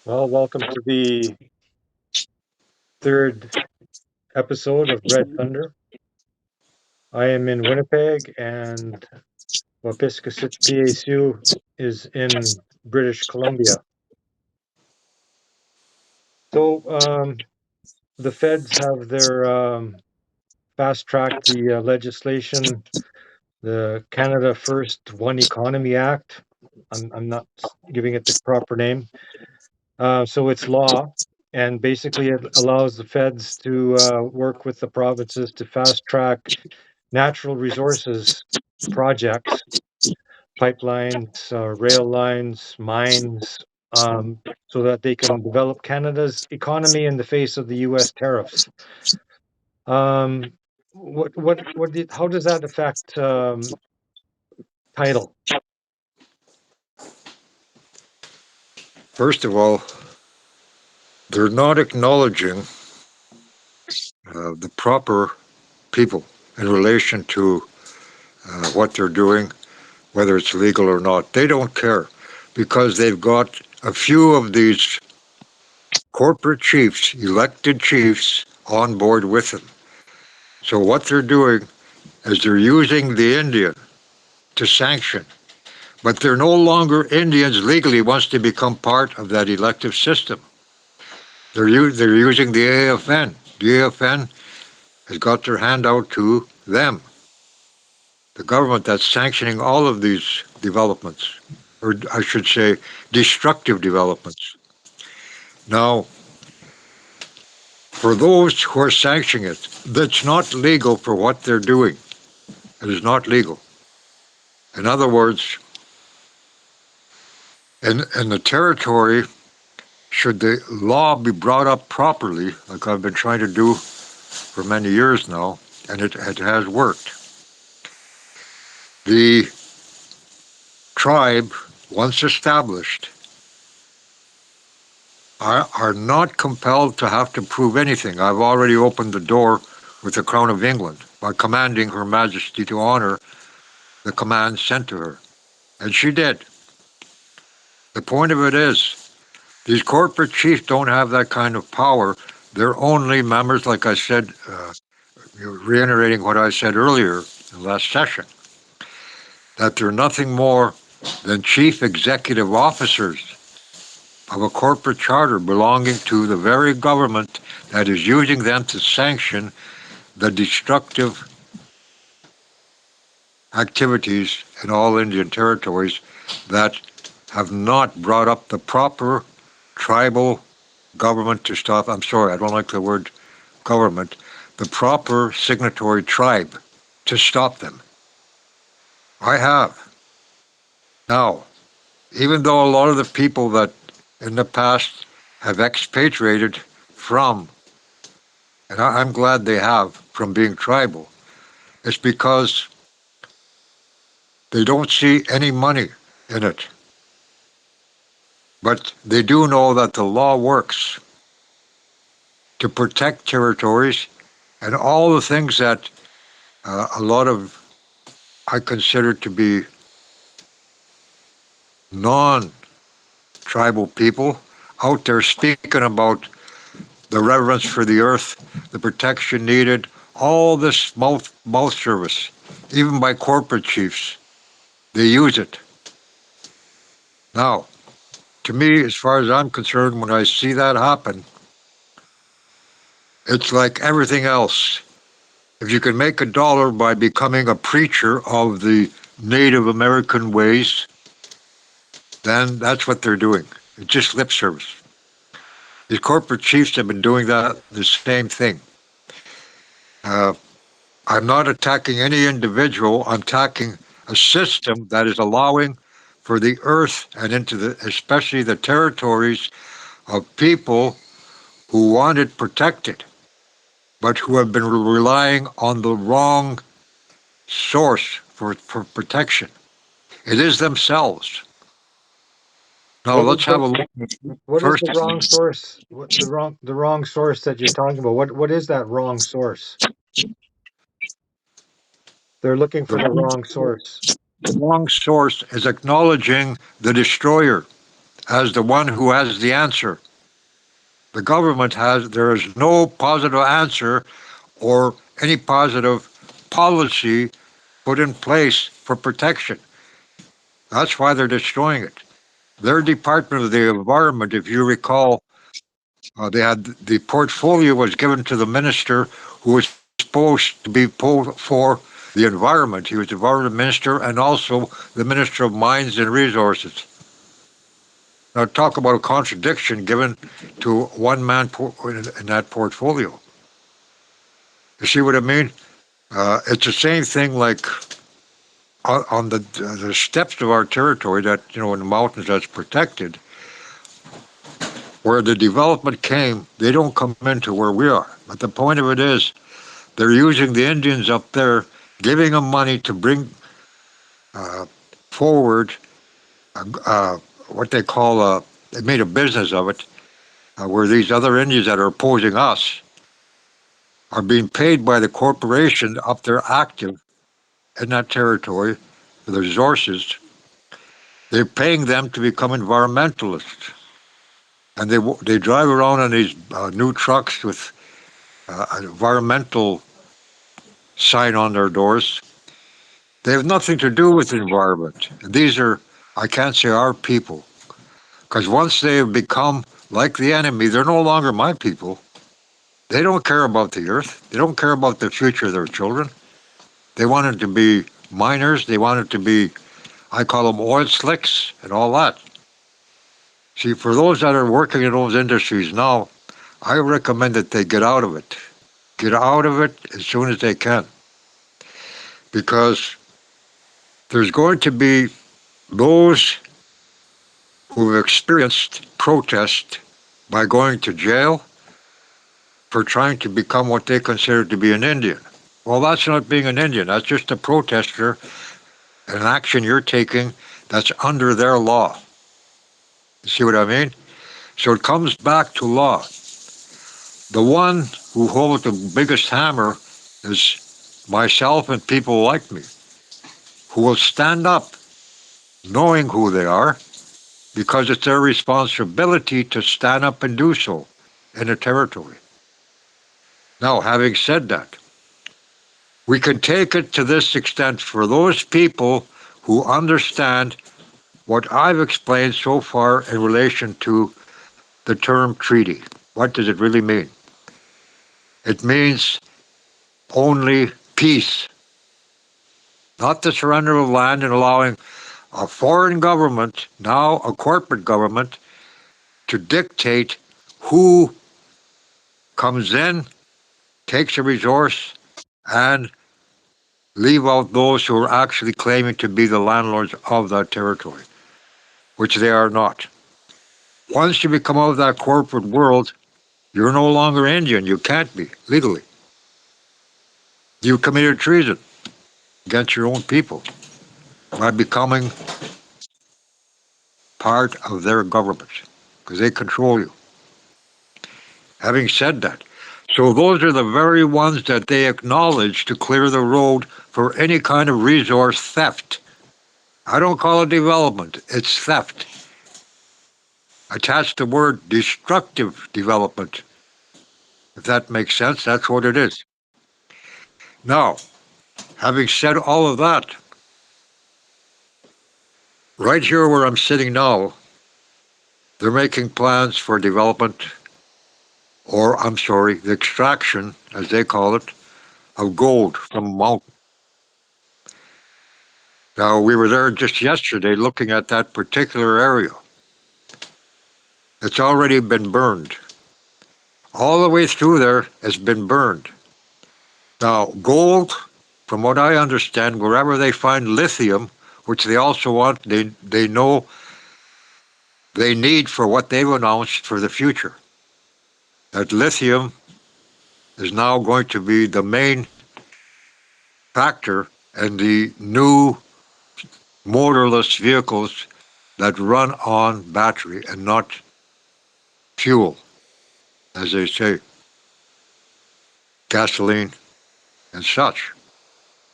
Well, welcome to the third episode of Red Thunder. I am in Winnipeg, and Wapiskasik PACU is in British Columbia. So the feds have their fast-tracked the legislation, the Canada First One Economy Act. I'm not giving it the proper name. So it's law, and basically it allows the feds to work with the provinces to fast-track natural resources projects, pipelines, rail lines, mines, so that they can develop Canada's economy in the face of the U.S. tariffs. Um, how does that affect title? First of all, they're not acknowledging the proper people in relation to what they're doing, whether it's legal or not. They don't care because they've got a few of these corporate chiefs, elected chiefs, on board with them. So what they're doing is they're using the Indian to sanction. But they're no longer Indians legally once they become part of that elective system. They're using the AFN. The AFN has got their hand out to them, the government that's sanctioning all of these developments, or I should say, destructive developments. Now, for those who are sanctioning it, that's not legal for what they're doing. It is not legal. In other words, in the territory, should the law be brought up properly, like I've been trying to do for many years now, and it has worked. The tribe, once established, are not compelled to have to prove anything. I've already opened the door with the Crown of England by commanding Her Majesty to honor the command sent to her. And she did. The point of it is, these corporate chiefs don't have that kind of power. They're only members, like I said, reiterating what I said earlier in the last session, that they're nothing more than chief executive officers of a corporate charter belonging to the very government that is using them to sanction the destructive activities in all Indian territories that have not brought up the proper tribal government to stop. I'm sorry, I don't like the word government, the proper signatory tribe to stop them. I have. Now, even though a lot of the people that in the past have expatriated from, and I'm glad they have, from being tribal, it's because they don't see any money in it. But they do know that the law works to protect territories and all the things that a lot of I consider to be non-tribal people out there speaking about the reverence for the earth, the protection needed, all this mouth service, even by corporate chiefs. They use it. Now, to me, as far as I'm concerned, when I see that happen, it's like everything else. If you can make a dollar by becoming a preacher of the Native American ways, then that's what they're doing. It's just lip service. These corporate chiefs have been doing the same thing. Uh, I'm not attacking any individual. I'm attacking a system that is allowing for the earth and into the, especially the territories of people who want it protected, but who have been relying on the wrong source for protection. It is themselves. Now What is let's have the a look what is first. the wrong source? The wrong source that you're talking about? What is that wrong source? They're looking for the The wrong source. wrong source is acknowledging the destroyer. as the one who has the answer. The government has, there is no positive answer or any positive policy put in place for protection. That's why they're destroying it. Their Department of the Environment, if you recall, they had the portfolio was given to the minister who was supposed to be for the environment. He was the environment minister and also the minister of mines and resources. Now talk about a contradiction given to one man in that portfolio. You see what I mean? It's the same thing like on the steppes of our territory that, in the mountains that's protected, where the development came, they don't come into where we are. But the point of it is, they're using the Indians up there, giving them money to bring uh, forward what they call they made a business of it, where these other Indians that are opposing us are being paid by the corporation up there active in that territory for the resources. They're paying them to become environmentalists, and they drive around in these new trucks with an environmental sign on their doors. They have nothing to do with the environment. These are, I can't say our people, because once they have become like the enemy, they're no longer my people. They don't care about the earth. They don't care about the future of their children. They want it to be miners. They want it to be, I call them oil slicks and all that. See, for those that are working in those industries now, I recommend that they get out of it. Get out of it as soon as they can. Because there's going to be those who have experienced protest by going to jail for trying to become what they consider to be an Indian. Well, that's not being an Indian. That's just a protester, an action you're taking that's under their law. You see what I mean? So it comes back to law. The one who holds the biggest hammer is myself and people like me, who will stand up knowing who they are, because it's their responsibility to stand up and do so in a territory. Now, having said that, we can take it to this extent for those people who understand what I've explained so far in relation to the term treaty. What does it really mean? It means only peace, not the surrender of land and allowing a foreign government, now a corporate government, to dictate who comes in, takes a resource, and leave out those who are actually claiming to be the landlords of that territory, which they are not. Once you become out of that corporate world, you're no longer Indian. You can't be legally. You committed treason against your own people by becoming part of their government because they control you. Having said that, so those are the very ones that they acknowledge to clear the road for any kind of resource theft. I don't call it development, it's theft. Attach the word destructive development. If that makes sense, that's what it is. Now, having said all of that, right here where I'm sitting now, they're making plans for development, or I'm sorry, the extraction, as they call it, of gold from a mountain. Now, we were there just yesterday looking at that particular area. It's already been burned. All the way through there has been burned. Now, gold, from what I understand, wherever they find lithium, which they also want, they know they need for what they've announced for the future. That lithium is now going to be the main factor in the new motorless vehicles that run on battery and not fuel, as they say, gasoline and such.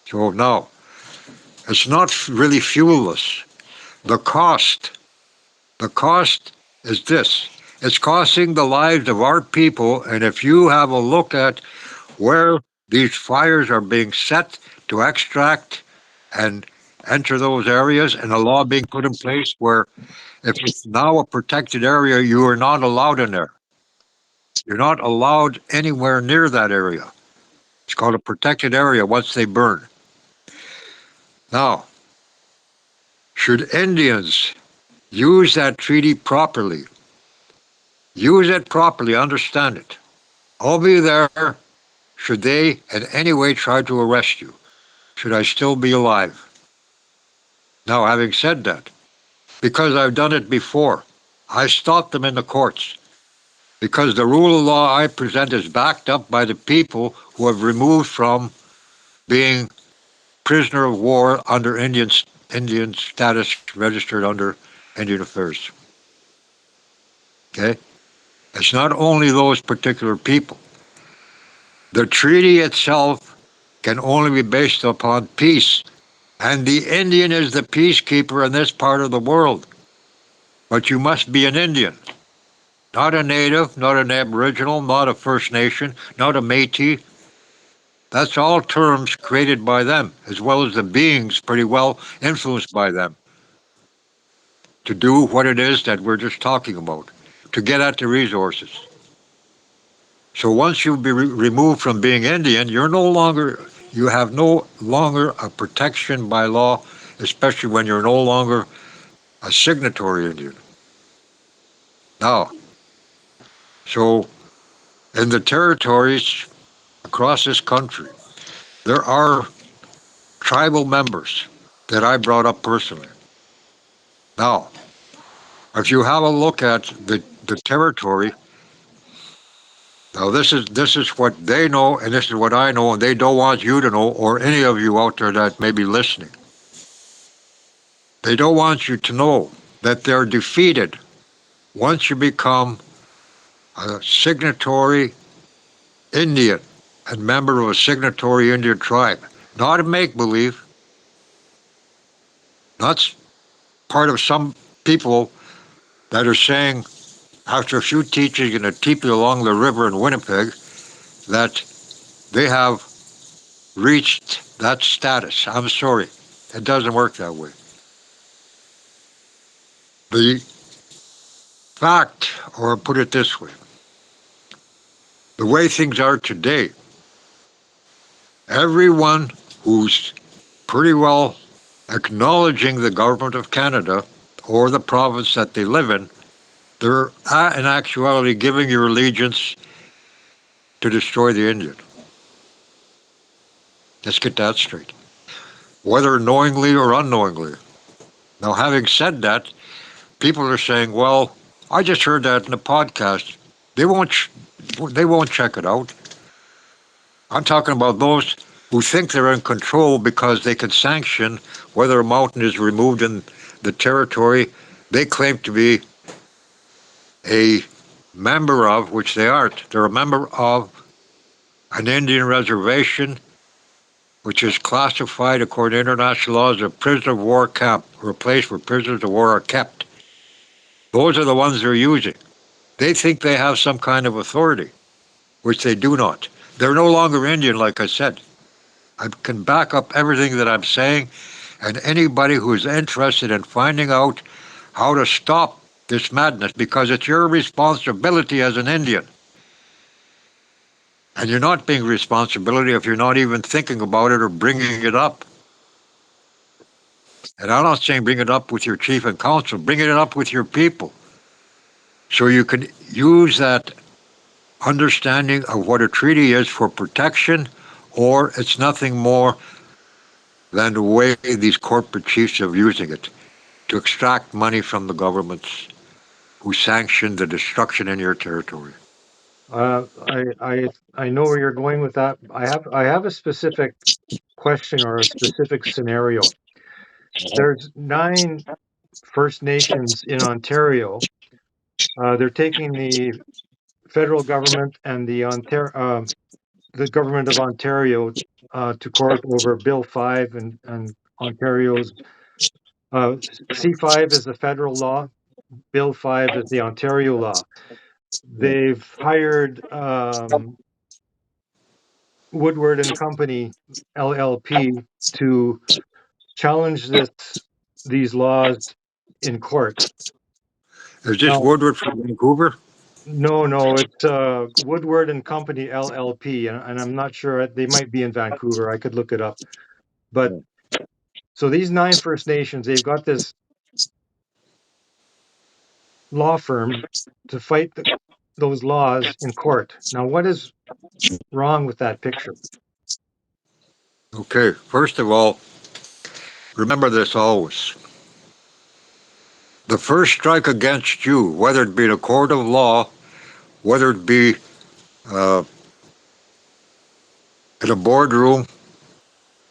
So now, it's not really fuelless. The cost The cost is this: it's costing the lives of our people. And if you have a look at where these fires are being set to extract and enter those areas, and a law being put in place where if it's now a protected area, you are not allowed in there. You're not allowed anywhere near that area. It's called a protected area once they burn. Now, should Indians use that treaty properly, use it properly, understand it, I'll be there should they in any way try to arrest you. Should I still be alive? Now, having said that, because I've done it before, I stopped them in the courts because the rule of law I present is backed up by the people who have removed from being prisoner of war under Indian status registered under Indian Affairs. Okay? It's not only those particular people. The treaty itself can only be based upon peace. And the Indian is the peacekeeper in this part of the world. But you must be an Indian, not a native, not an Aboriginal, not a First Nation, not a Métis. That's all terms created by them, as well as the beings pretty well influenced by them to do what it is that we're just talking about, to get at the resources. So once you be removed from being Indian, you have no longer a protection by law, especially when you're no longer a signatory Indian. Now, so in the territories across this country, there are tribal members that I brought up personally. Now, if you have a look at the territory, now this is what they know and this is what I know, and they don't want you to know, or any of you out there that may be listening. They don't want you to know that they're defeated once you become a signatory Indian and member of a signatory Indian tribe. Not a make believe, not part of some people that are saying after a few teachings in a teepee along the river in Winnipeg that they have reached that status. I'm sorry, it doesn't work that way. The fact, or put it this way, the way things are today, everyone who's pretty well acknowledging the government of Canada or the province that they live in, they're in actuality giving your allegiance to destroy the Indian. Let's get that straight. Whether knowingly or unknowingly. Now, having said that, people are saying, "Well, I just heard that in a podcast." They won't. They won't check it out. I'm talking about those who think they're in control because they can sanction whether a mountain is removed in the territory they claim to be a member of, which they aren't. They're a member of an Indian reservation, which is classified according to international law as a prisoner of war camp, or a place where prisoners of war are kept. Those are the ones they're using. They think they have some kind of authority, which they do not. They're no longer Indian, like I said. I can back up everything that I'm saying, and anybody who's interested in finding out how to stop this madness, because it's your responsibility as an Indian. And you're not being responsibility if you're not even thinking about it or bringing it up. And I'm not saying bring it up with your chief and council, bring it up with your people. So you can use that understanding of what a treaty is for protection, or it's nothing more than the way these corporate chiefs are using it to extract money from the governments who sanction the destruction in your territory. I know where you're going with that. I have a specific question or a specific scenario. There's 9 First Nations in Ontario. They're taking the federal government and the government of Ontario to court over Bill 5 and Ontario's C5 is the federal law. Bill 5 is the Ontario law. They've hired Woodward and Company LLP to challenge these laws in court. Is this Now, Woodward from Vancouver? no, it's Woodward and Company LLP, and I'm not sure. They might be in Vancouver. I could look it up. But so these 9 First Nations, they've got this law firm to fight those laws in court. Now, what is wrong with that picture? Okay, first of all, remember this always. The first strike against you, whether it be in a court of law, whether it be uh, in a boardroom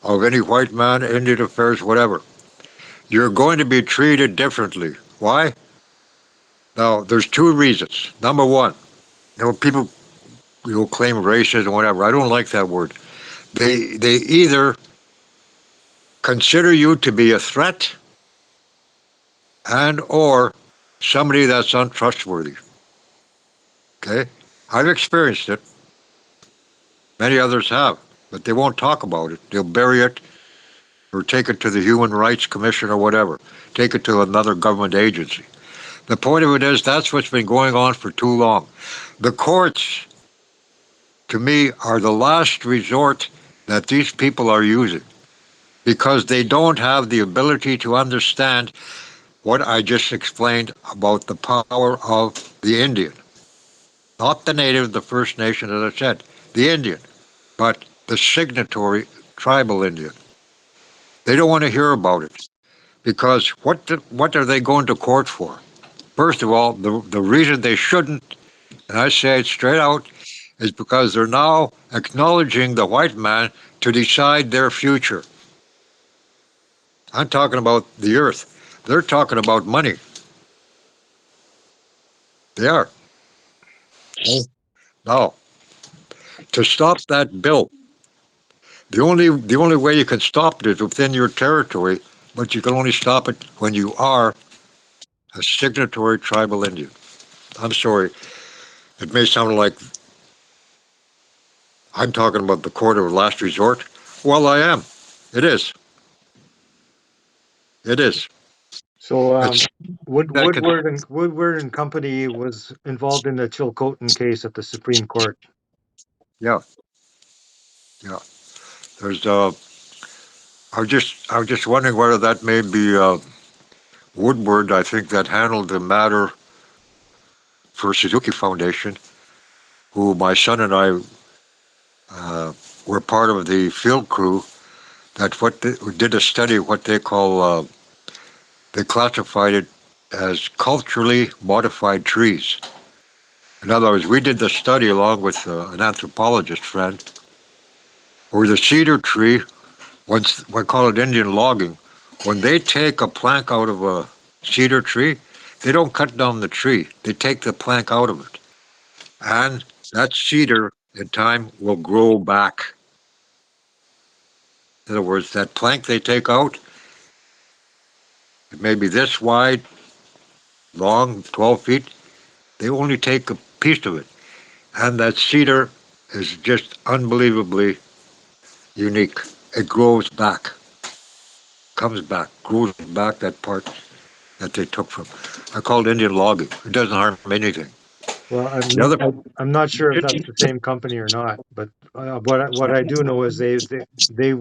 of any white man, Indian affairs, whatever, you're going to be treated differently. Why? Now, there's two reasons. Number one, people claim racism, whatever. I don't like that word. They either consider you to be a threat and or somebody that's untrustworthy. Okay? I've experienced it. Many others have, but they won't talk about it. They'll bury it or take it to the Human Rights Commission or whatever. Take it to another government agency. The point of it is that's what's been going on for too long. The courts, to me, are the last resort that these people are using because they don't have the ability to understand what I just explained about the power of the Indian. Not the native, the First Nation, as I said, the Indian, but the signatory tribal Indian. They don't want to hear about it because what are they going to court for? First of all, the reason they shouldn't, and I say it straight out, is because they're now acknowledging the white man to decide their future. I'm talking about the earth. They're talking about money. They are. Now, to stop that bill, the only way you can stop it is within your territory, but you can only stop it when you are a signatory tribal Indian. I'm sorry, it may sound like I'm talking about the court of last resort. Well, I am. It is. It is. So It's that can, Woodward and Company was involved in the Chilcotin case at the Supreme Court. yeah, yeah. There's I was just wondering whether that may be Woodward. I think that handled the matter for Suzuki Foundation, who my son and I were part of the field crew that did a study of what they call they classified it as culturally modified trees. In other words, we did the study along with an anthropologist friend, where the cedar tree, once we call it Indian logging, when they take a plank out of a cedar tree, they don't cut down the tree. They take the plank out of it. And that cedar, in time, will grow back. In other words, that plank they take out, it may be this wide, long, 12 feet. They only take a piece of it. And that cedar is just unbelievably unique. It grows back, comes back, grows back that part that they took from. I call it Indian logging. It doesn't harm anything. Well, The other, I'm not sure if that's the same company or not, but what I do know is they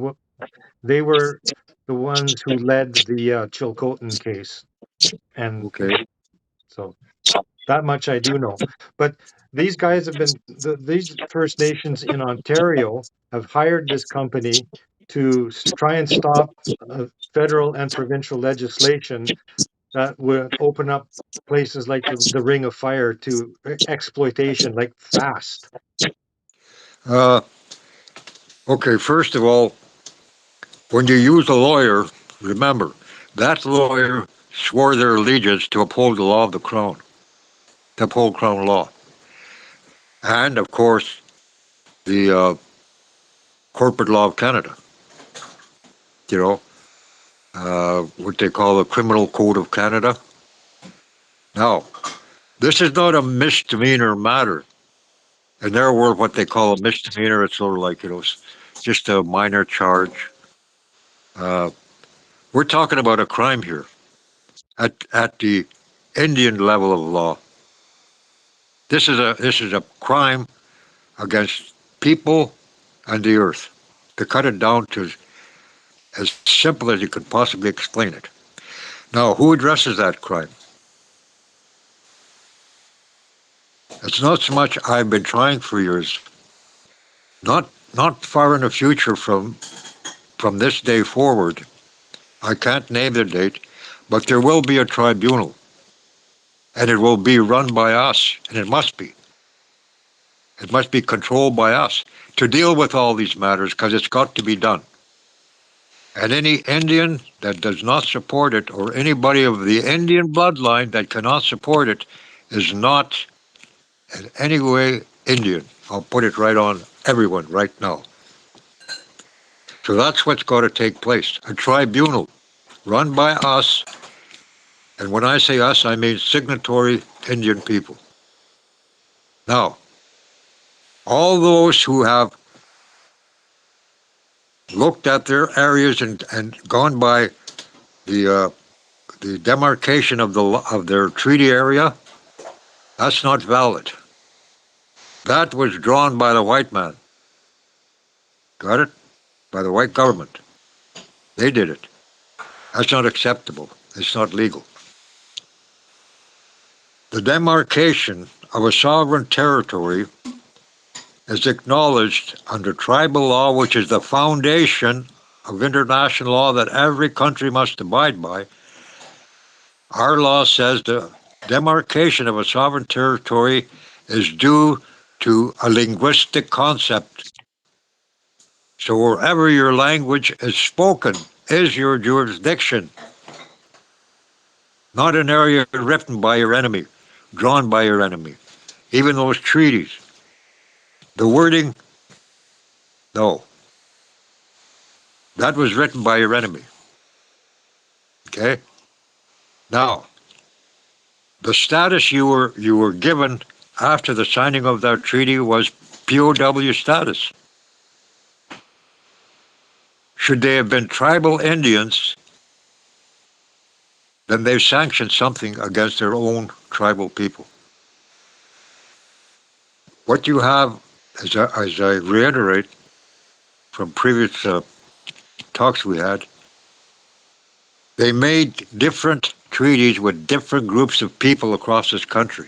were the ones who led the Chilcotin case, and okay, so that much I do know. But these guys have been these First Nations in Ontario have hired this company to try and stop federal and provincial legislation that would open up places like the Ring of Fire to exploitation, like fast. uh, okay. First of all, when you use a lawyer, remember that lawyer swore their allegiance to uphold the law of the crown, to uphold crown law, and of course the corporate law of Canada. You know, what they call the Criminal Code of Canada. Now, this is not a misdemeanor matter. In their world, what they call a misdemeanor, it's sort of like, just a minor charge. Uh, we're talking about a crime here at the Indian level of law. This is a crime against people and the earth. To cut it down to as simple as you could possibly explain it. Now, who addresses that crime? It's not so much I've been trying for years, not far in the future from this day forward. I can't name the date, but there will be a tribunal, and it will be run by us, and it must be. It must be controlled by us to deal with all these matters because it's got to be done. And any Indian that does not support it, or anybody of the Indian bloodline that cannot support it, is not in any way Indian. I'll put it right on everyone right now. So that's what's got to take place. A tribunal run by us, and when I say us, I mean signatory Indian people. Now, all those who have looked at their areas and gone by the the demarcation of their treaty area, that's not valid. That was drawn by the white man. Got it? By the white government. They did it. That's not acceptable. It's not legal. The demarcation of a sovereign territory is acknowledged under tribal law, which is the foundation of international law that every country must abide by. Our law says the demarcation of a sovereign territory is due to a linguistic concept. So wherever your language is spoken is your jurisdiction, not an area written by your enemy, drawn by your enemy. Even those treaties, the wording, no, that was written by your enemy. Okay? Now, the status you were given after the signing of that treaty was POW status. Should they have been tribal Indians, then they've sanctioned something against their own tribal people. What you have, as I reiterate from previous talks we had, they made different treaties with different groups of people across this country.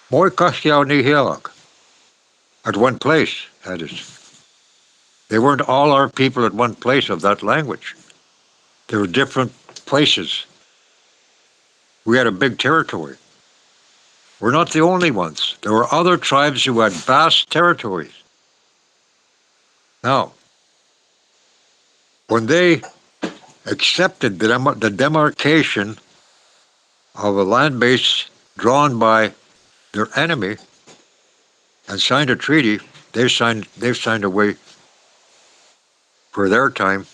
More Kashiao at one place, that is. They weren't all our people at one place of that language. There were different places. We had a big territory. We're not the only ones. There were other tribes who had vast territories. Now, when they accepted the demarcation of a land base drawn by their enemy and signed a treaty, they've signed away for their time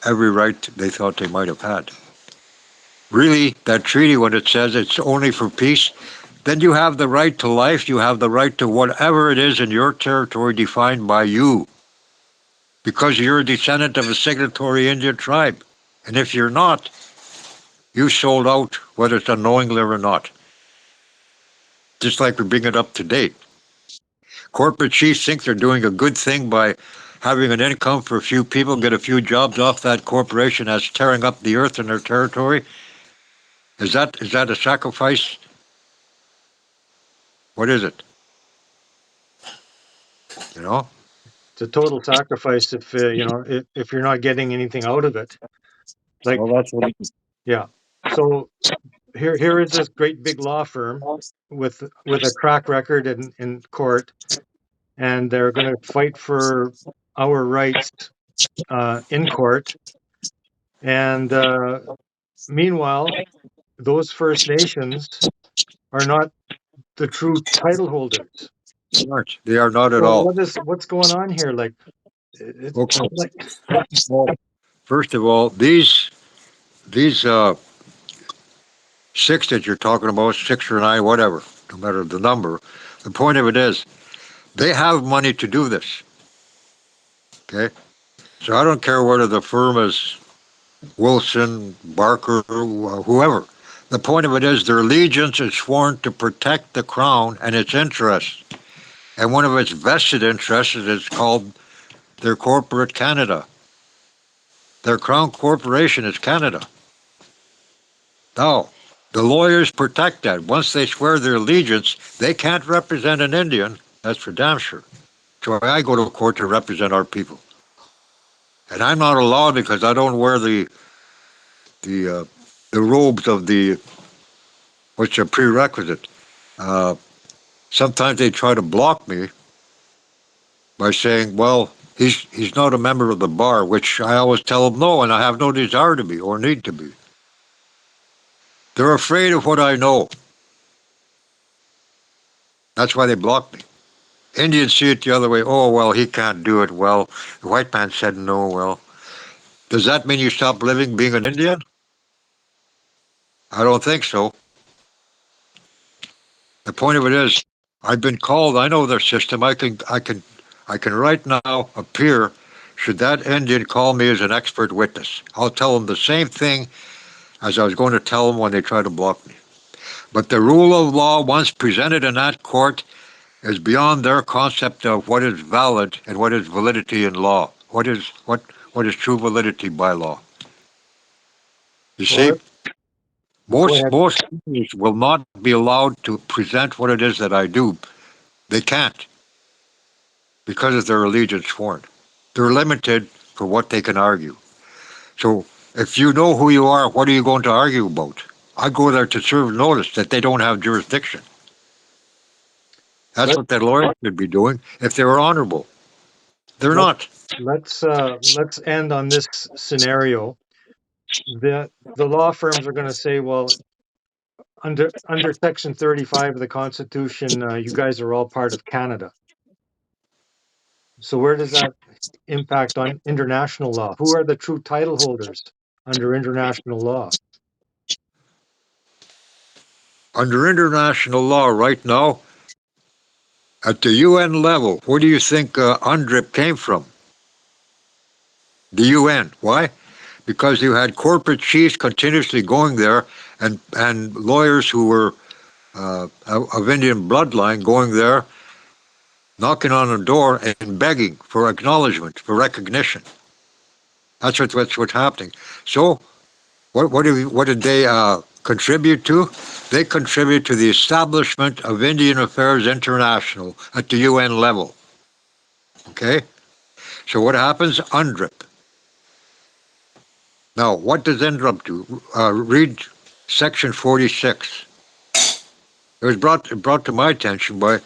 every right they thought they might have had. Really, that treaty, when it says it's only for peace, then you have the right to life, you have the right to whatever it is in your territory defined by you, because you're a descendant of a signatory Indian tribe. And if you're not, you sold out, whether it's unknowingly or not. Just like we're bringing it up to date. Corporate chiefs think they're doing a good thing by having an income for a few people, get a few jobs off that corporation as tearing up the earth in their territory. Is that a sacrifice? What is it? You know? It's a total sacrifice if if you're not getting anything out of it. Like, Well, that's what. yeah. So here is this great big law firm with a track record in court, and they're going to fight for our rights in court. And meanwhile, those First Nations are not the true title holders. They aren't. They are not at So all. what's going on here? Like, it's Okay. like, Well, first of all, these six that you're talking about, six or nine, whatever, no matter the number. The point of it is, they have money to do this. Okay, so I don't care whether the firm is Wilson, Barker, whoever. The point of it is, their allegiance is sworn to protect the crown and its interests. And one of its vested interests is called their corporate Canada. Their crown corporation is Canada. Now, the lawyers protect that. Once they swear their allegiance, they can't represent an Indian. That's for damn sure. So I go to court to represent our people, and I'm not allowed because I don't wear the uh, the robes of the which are prerequisite. Uh, Sometimes they try to block me by saying, "Well, he's not a member of the bar," which I always tell them no, and I have no desire to be or need to be. They're afraid of what I know. That's why they block me. Indians see it the other way. Oh, well, he can't do it. Well, the white man said no. Well, does that mean you stop living being an Indian? I don't think so. The point of it is, I've been called. I know their system. I can right now appear. Should that Indian call me as an expert witness, I'll tell them the same thing as I was going to tell them when they try to block me. But the rule of law, once presented in that court, is beyond their concept of what is valid and what is validity in law. What is true validity by law? You see, Well, go ahead. most companies will not be allowed to present what it is that I do. They can't because of their allegiance sworn. They're limited for what they can argue. So if you know who you are, what are you going to argue about? I go there to serve notice that they don't have jurisdiction. That's Let what that lawyer should be doing if they were honorable. They're let not. let's end on this scenario. The law firms are going to say, well, under Section 35 of the Constitution, you guys are all part of Canada. So where does that impact on international law? Who are the true title holders under international law? Under international law right now, at the UN level, where do you think UNDRIP came from? The UN. Why? Because you had corporate chiefs continuously going there and lawyers who were of Indian bloodline going there, knocking on a door and begging for acknowledgement, for recognition. What's happening. So what did they contribute to? They contribute to the establishment of Indian Affairs International at the UN level. Okay? So what happens? UNDRIP. Now, what does UNDRIP do? Read Section 46. It was brought to my attention by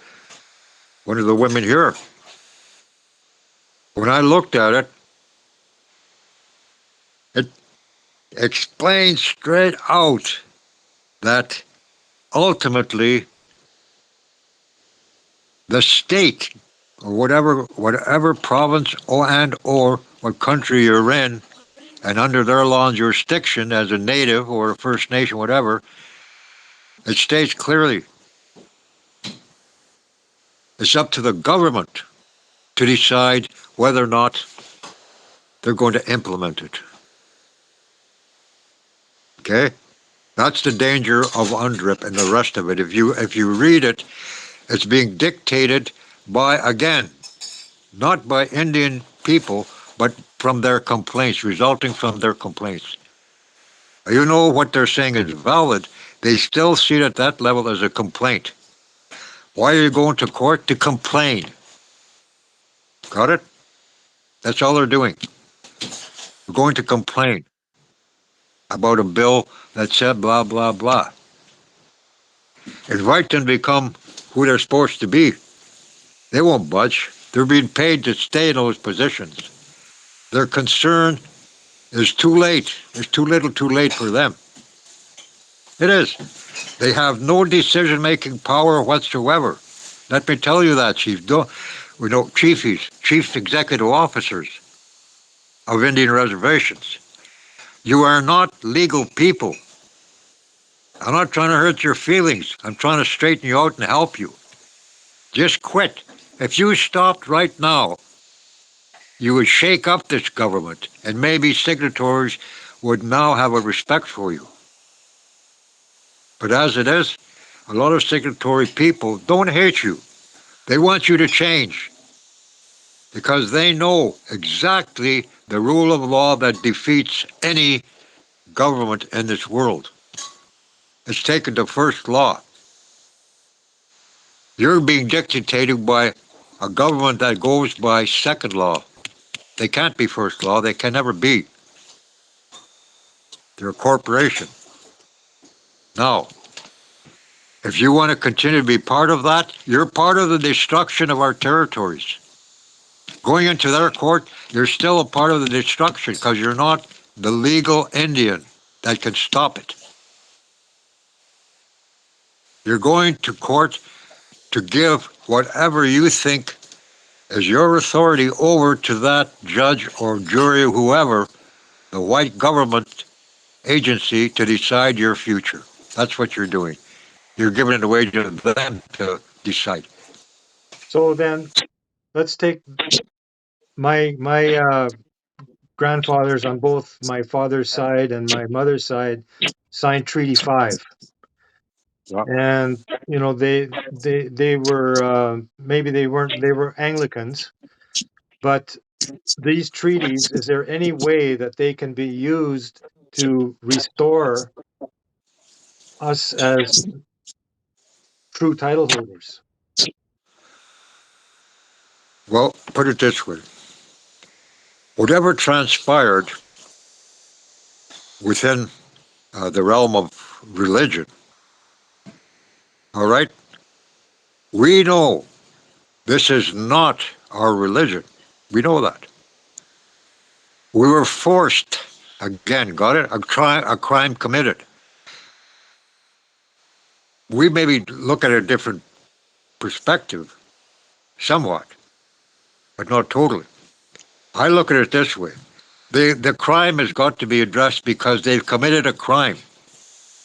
one of the women here. When I looked at it, it explains straight out that ultimately the state or whatever province or what country you're in, and under their law and jurisdiction as a native or a First Nation, whatever, it states clearly it's up to the government to decide whether or not they're going to implement it. Okay? That's the danger of UNDRIP and the rest of it. If you read it, it's being dictated by, again, not by Indian people, but from their complaints, resulting from their complaints. You know what they're saying is valid. They still see it at that level as a complaint. Why are you going to court? To complain. Got it? That's all they're doing. They're going to complain about a bill that said blah, blah, blah. Invite them to become who they're supposed to be. They won't budge. They're being paid to stay in those positions. Their concern is too late. It's too little too late for them. It is. They have no decision-making power whatsoever. Let me tell you that, Chief. We know chiefies, chief executive officers of Indian reservations. You are not legal people. I'm not trying to hurt your feelings. I'm trying to straighten you out and help you. Just quit. If you stopped right now, you would shake up this government, and maybe signatories would now have a respect for you. But as it is, a lot of signatory people don't hate you. They want you to change because they know exactly the rule of law that defeats any government in this world. It's taken the first law. You're being dictated by a government that goes by second law. They can't be first law. They can never be. They're a corporation. Now, if you want to continue to be part of that, you're part of the destruction of our territories. Going into their court, you're still a part of the destruction because you're not the legal Indian that can stop it. You're going to court to give whatever you think is your authority over to that judge or jury or whoever, the white government agency, to decide your future. That's what you're doing. You're giving it away to them to decide. So then let's take my grandfathers on both my father's side and my mother's side signed Treaty 5. Yeah. And they were maybe they were Anglicans, but these treaties, is there any way that they can be used to restore us as true title holders? Well, put it this way. Whatever transpired within the realm of religion, all right, we know this is not our religion. We know that. We were forced, again, got it? A crime committed. We maybe look at a different perspective, somewhat, but not totally. I look at it this way. The crime has got to be addressed because they've committed a crime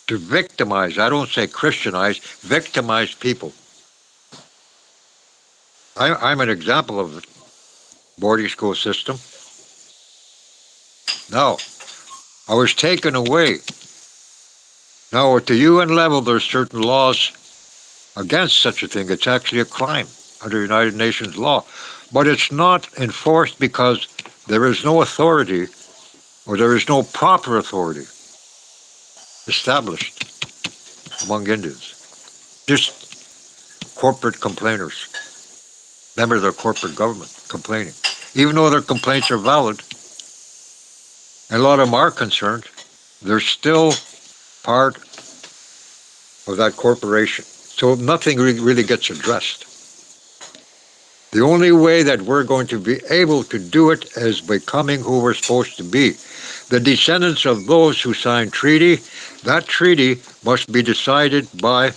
to victimize, I don't say Christianize, victimize people. I'm an example of the boarding school system. Now, I was taken away. Now, at the UN level, there's certain laws against such a thing. It's actually a crime under United Nations law. But it's not enforced because there is no authority or there is no proper authority established among Indians. Just corporate complainers, members of corporate government complaining. Even though their complaints are valid, and a lot of them are concerned, they're still part of that corporation. So nothing really gets addressed. The only way that we're going to be able to do it is becoming who we're supposed to be. The descendants of those who signed treaty, that treaty must be decided by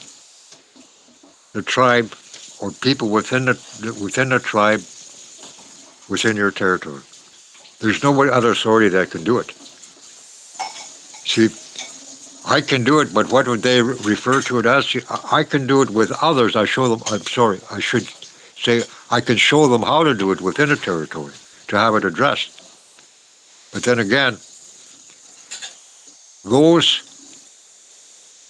the tribe or people within the tribe within your territory. There's no other authority that can do it. See, I can do it, but what would they refer to it as? I can do it with others. I show them, I'm sorry, I should say I can show them how to do it within a territory to have it addressed. But then again, those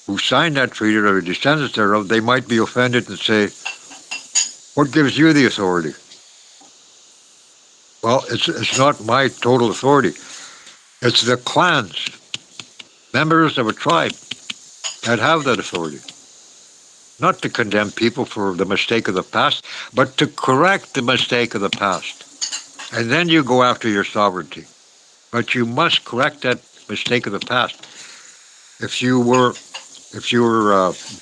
who signed that treaty or the descendants thereof, they might be offended and say, what gives you the authority? Well, it's not my total authority. It's the clans, members of a tribe, that have that authority. Not to condemn people for the mistake of the past, but to correct the mistake of the past. And then you go after your sovereignty. But you must correct that mistake of the past. If you were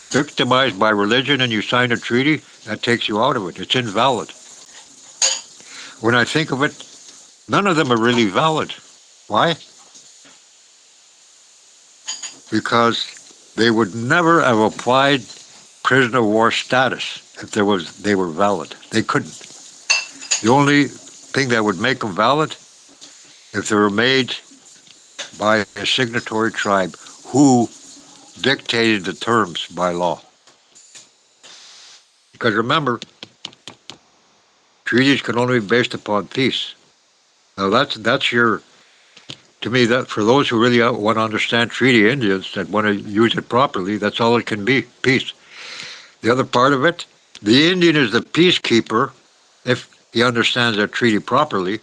victimized by religion and you signed a treaty, that takes you out of it. It's invalid. When I think of it, none of them are really valid. Why? Because they would never have applied prisoner of war status if they were valid. They couldn't. The only thing that would make them valid if they were made by a signatory tribe who dictated the terms by law. Because remember, treaties can only be based upon peace. Now that's your to me that for those who really want to understand treaty Indians that want to use it properly, that's all it can be, peace. The other part of it, the Indian is the peacekeeper if he understands that treaty properly.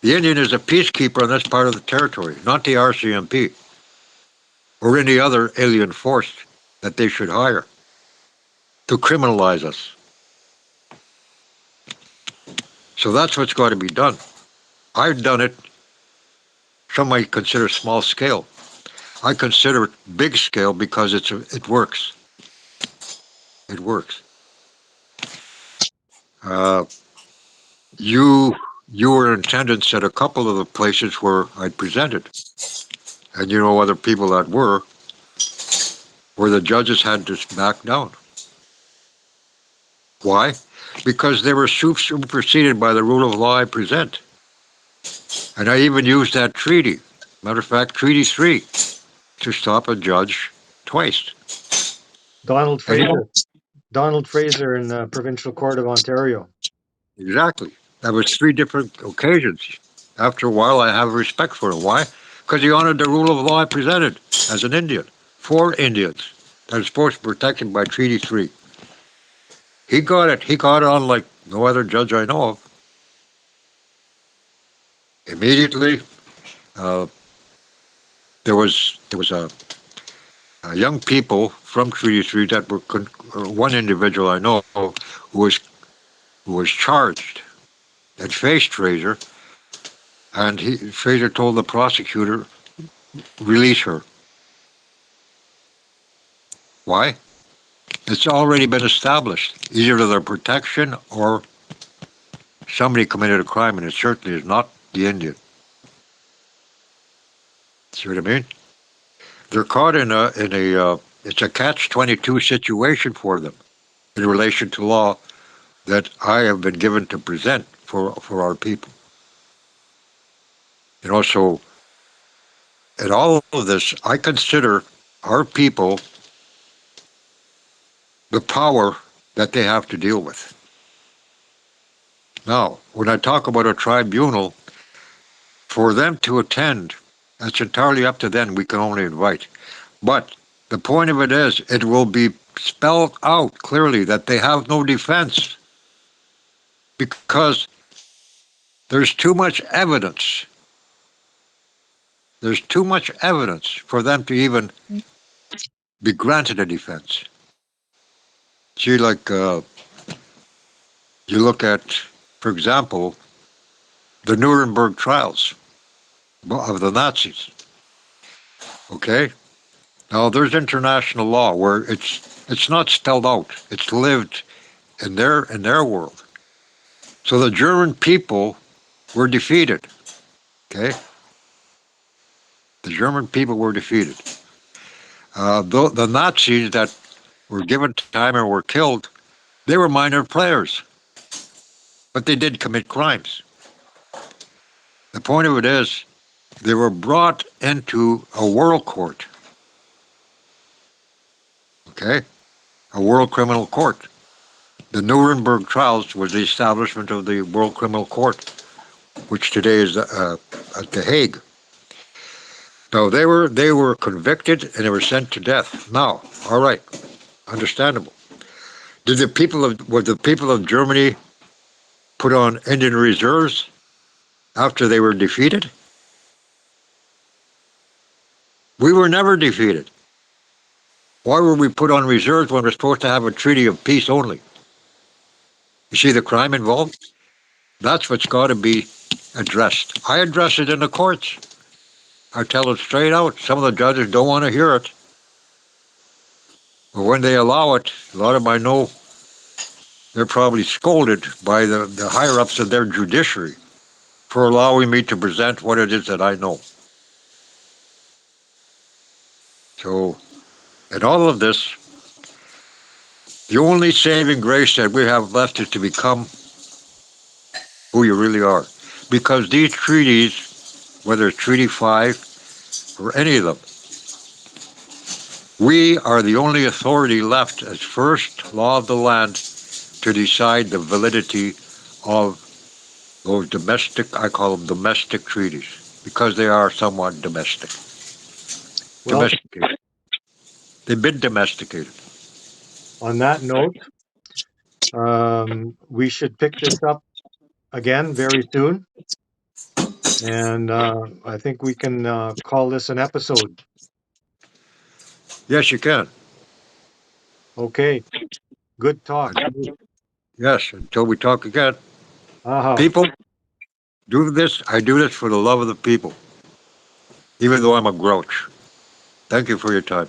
The Indian is a peacekeeper on this part of the territory, not the RCMP or any other alien force that they should hire to criminalize us. So that's what's got to be done. I've done it, some might consider small scale. I consider it big scale because it works. It works. Uh, you you were in attendance at a couple of the places where I presented, and you know other people that were, where the judges had to back down. Why? Because they were superseded by the rule of law I present. And I even used that treaty, matter of fact, Treaty 3, to stop a judge twice. Donald And Fraser. Donald Fraser in the Provincial Court of Ontario. exactly. That was three different occasions. After a while, I have respect for him. Why? Because he honored the rule of law I presented as an Indian for Indians that is supposed to be protected by Treaty 3. He got it. He got it on like no other judge I know of. Immediately, uh, there was a young people from Treaty 3 that were one individual I know who was who was charged and faced Fraser, and Fraser told the prosecutor release her. Why? It's already been established, either their protection or somebody committed a crime, and it certainly is not the Indian. See what I mean? They're caught in a it's a catch-22 situation for them in relation to law that I have been given to present for our people. So in all of this, I consider our people the power that they have to deal with. Now, when I talk about a tribunal, for them to attend, that's entirely up to them. We can only invite. But the point of it is, it will be spelled out clearly that they have no defense because there's too much evidence. There's too much evidence for them to even be granted a defense. See, like you look at, for example, the Nuremberg trials of the Nazis. Okay, now there's international law where it's not spelled out; it's lived in their world. So the German people were defeated. Okay, the German people were defeated. The Nazis that were given time and were killed, they were minor players, but they did commit crimes. The point of it is, they were brought into a world court. Okay, a world criminal court. The Nuremberg trials was the establishment of the World Criminal Court, which today is at The Hague. No, they were convicted and they were sent to death. Now, all right, understandable. Were the people of Germany put on Indian reserves after they were defeated? We were never defeated. Why were we put on reserves when we're supposed to have a treaty of peace only? You see the crime involved? That's what's got to be addressed. I address it in the courts. I tell it straight out. Some of the judges don't want to hear it. But when they allow it, a lot of them I know they're probably scolded by the higher ups of their judiciary for allowing me to present what it is that I know. So, in all of this, the only saving grace that we have left is to become who you really are. Because these treaties, whether it's Treaty 5 or any of them, We are the only authority left as first law of the land to decide the validity of those domestic, I call them domestic treaties, because they are somewhat domestic. Well, Domesticated. They've been domesticated. on that note, we should pick this up again very soon. And I think we can call this an episode. Yes, you can. Okay. Good talk. Yes, until we talk again. Aha. People, do this. I do this for the love of the people, even though I'm a grouch. Thank you for your time.